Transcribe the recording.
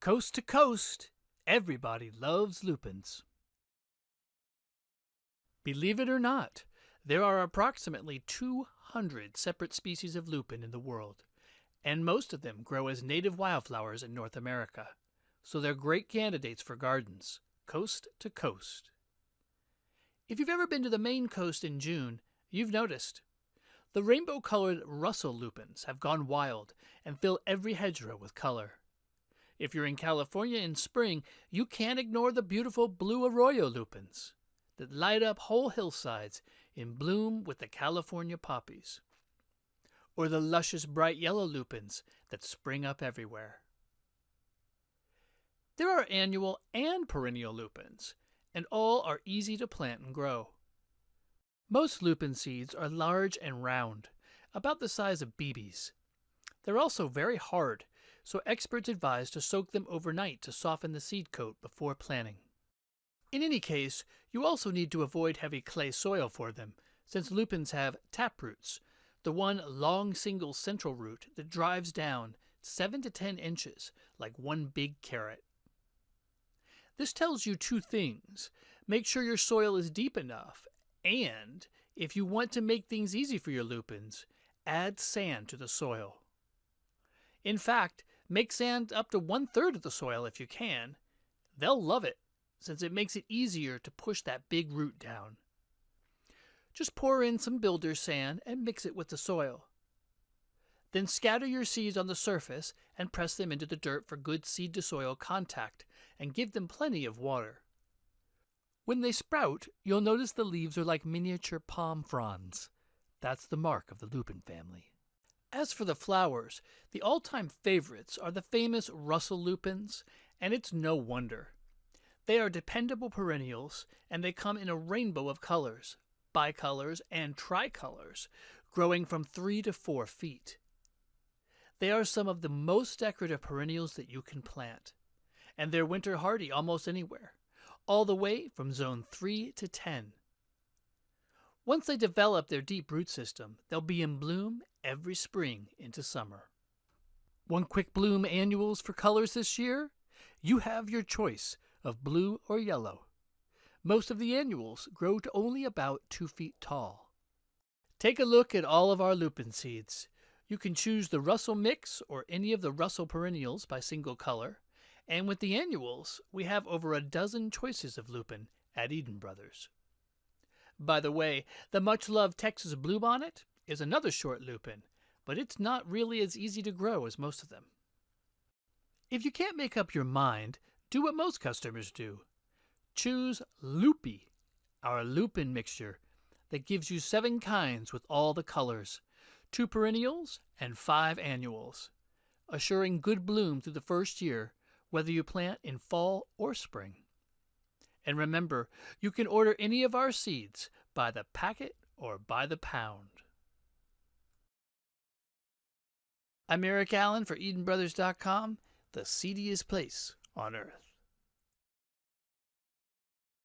Coast to coast, everybody loves lupins. Believe it or not, there are approximately 200 separate species of lupin in the world, and most of them grow as native wildflowers in North America, so they're great candidates for gardens, coast to coast. If you've ever been to the Maine coast in June, you've noticed. The rainbow-colored Russell lupins have gone wild and fill every hedgerow with color. If you're in California in spring, you can't ignore the beautiful blue arroyo lupins that light up whole hillsides in bloom with the California poppies, or the luscious bright yellow lupins that spring up everywhere. There are annual and perennial lupins, and all are easy to plant and grow. Most lupin seeds are large and round, about the size of BBs. They're also very hard, so experts advise to soak them overnight to soften the seed coat before planting. In any case, you also need to avoid heavy clay soil for them, since lupins have taproots, the one long single central root that drives down 7 to 10 inches like one big carrot. This tells you two things. Make sure your soil is deep enough, and if you want to make things easy for your lupins, add sand to the soil. In fact, make sand up to 1/3 of the soil if you can. They'll love it, since it makes it easier to push that big root down. Just pour in some builder's sand and mix it with the soil. Then scatter your seeds on the surface and press them into the dirt for good seed-to-soil contact, and give them plenty of water. When they sprout, you'll notice the leaves are like miniature palm fronds. That's the mark of the lupin family. As for the flowers, the all-time favorites are the famous Russell lupins, and it's no wonder. They are dependable perennials, and they come in a rainbow of colors, bicolors and tricolors, growing from 3 to 4 feet. They are some of the most decorative perennials that you can plant, and they're winter hardy almost anywhere, all the way from zone 3 to 10. Once they develop their deep root system, they'll be in bloom every spring into summer. Want quick bloom annuals for colors this year? You have your choice of blue or yellow. Most of the annuals grow to only about 2 feet tall. Take a look at all of our lupin seeds. You can choose the Russell mix or any of the Russell perennials by single color, and with the annuals, we have over a dozen choices of lupin at Eden Brothers. By the way, the much-loved Texas bluebonnet is another short lupin, but it's not really as easy to grow as most of them. If you can't make up your mind, do what most customers do. Choose Lupi, our lupin mixture that gives you 7 kinds with all the colors, 2 perennials and 5 annuals, assuring good bloom through the first year, whether you plant in fall or spring. And remember, you can order any of our seeds by the packet or by the pound. I'm Eric Allen for EdenBrothers.com, the seediest place on earth.